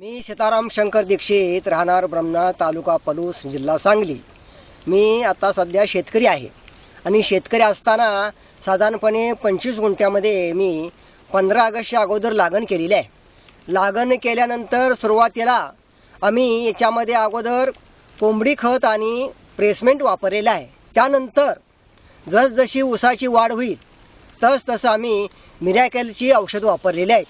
मी सीताराम शंकर दीक्षित, राहणार ब्रह्मनाळ, तालुका पलूस, जिल्हा सांगली. मी आता सध्या शेतकरी आहे आणि शेतकरी असताना साधारणपणे 25 गुंठ्यामध्ये मी 15 ऑगस्टच्या अगोदर लागण केलेली आहे. लागण केल्यानंतर सुरुवातीला आम्ही याच्यामध्ये अगोदर कोंबडी खत आणि प्रेसमेंट वापरलेलं आहे. त्यानंतर जसजशी ऊसाची वाढ होईल तसं आम्ही मिरॅकलची औषध वापरलेली आहेत.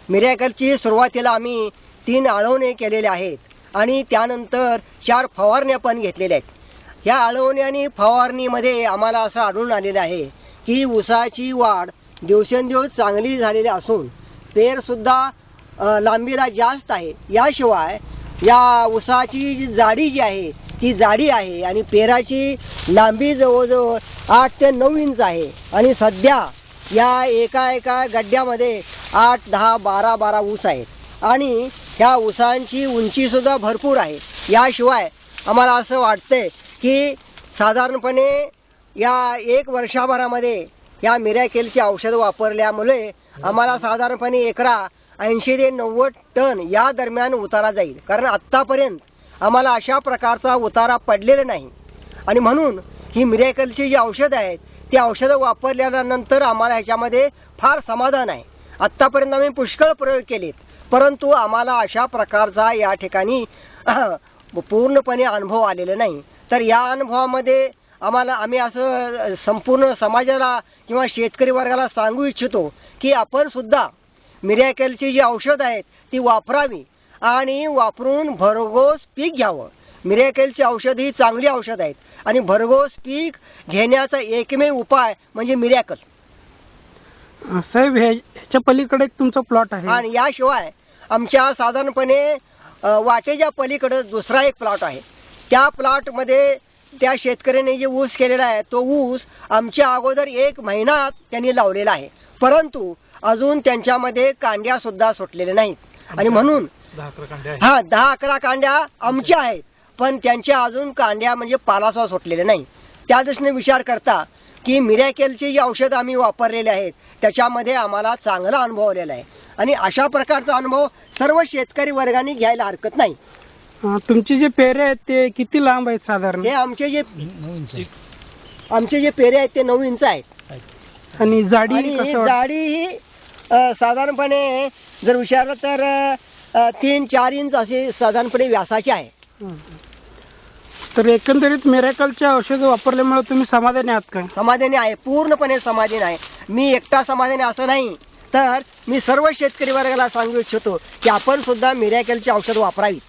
मिरॅकलची सुरुवातीला आम्ही 3 आळवणे केलेले आहेत आणि त्यानंतर 4 फवारण्या पण घेतलेल्या आहेत. या आळवणी आणि फवारणीमध्ये आम्हाला असं आढळून आलेलं आहे की ऊसाची वाढ दिवसेंदिवस चांगली झालेली असून पेरसुद्धा लांबीला जास्त आहे. याशिवाय या ऊसाची जी जाडी जी आहे ती जाडी आहे आणि पेराची लांबी जवळजवळ 8 ते 9 इंच आहे आणि सध्या या एका गड्ड्यामध्ये 8, 10, 12 ऊस आहेत आणि ह्या ऊसांची उंचीसुद्धा भरपूर आहे. याशिवाय आम्हाला असं वाटतंय की साधारणपणे या 1 वर्षभरामध्ये या मिरॅकलची औषध वापरल्यामुळे आम्हाला साधारणपणे एकरा 80 ते 90 टन या दरम्यान उतारा जाईल. कारण आत्तापर्यंत आम्हाला अशा प्रकारचा उतारा पडलेला नाही आणि म्हणून ही मिरॅकलची जी औषधं आहेत ती औषधं वापरल्यानंतर आम्हाला ह्याच्यामध्ये फार समाधान आहे. आत्तापर्यंत आम्ही पुष्कळ प्रयोग केलेत परंतु आम्हाला अशा प्रकारचा या ठिकाणी पूर्णपणे अनुभव आलेला नाही. तर या अनुभवामध्ये आम्ही असं संपूर्ण समाजाला किंवा शेतकरी वर्गाला सांगू इच्छितो की आपण सुद्धा मिरॅकलची जी औषधं आहेत ती वापरावी आणि वापरून भरघोस पीक घ्यावं. मिरॅकलची औषध ही चांगली औषध आहेत आणि भरघोस पीक घेण्याचा एकमेव उपाय म्हणजे मिरॅकल. साहेब, ह्याच्या पलीकडे एक तुमचा प्लॉट आहे आणि याशिवाय आमच्या साधारणपणे वाटेच्या पलीकडे दुसरा एक प्लॉट आहे. त्या प्लॉटमध्ये त्या शेतकऱ्याने जे ऊस केलेला आहे तो ऊस आमच्या अगोदर 1 महिन्यात त्यांनी लावलेला आहे परंतु अजून त्यांच्यामध्ये कांड्या सुद्धा सुटलेल्या नाहीत आणि म्हणून 10-11 कांड्या आमच्या आहेत पण त्यांच्या अजून कांड्या म्हणजे पालासवा सुटलेले नाही. त्या दृष्टीने विचार करता की मिरॅकलची जी औषधं आम्ही वापरलेली आहेत त्याच्यामध्ये आम्हाला चांगला अनुभव आलेला आहे आणि अशा प्रकारचा अनुभव सर्व शेतकरी वर्गाने घ्यायला हरकत नाही. तुमचे जे पेरे आहेत ते किती लांब आहेत साधारण? हे आमचे जे पेरे आहेत ते 9 इंच आहेत आणि जाडी ही साधारणपणे जर विचारलं तर 3-4 इंच असे साधारणपणे व्यासाचे आहे. तर एकंदरीत मिरॅकलच्या औषध वापरल्यामुळे तुम्ही समाधानी आहात का? समाधानी आहे, पूर्णपणे समाधानी आहे. मी एकटा समाधानी असं नाही तर मी सर्व शेतकरी वर्गाला सांगू इच्छितो की आपण सुद्धा मिरॅकलची औषध वापरावी.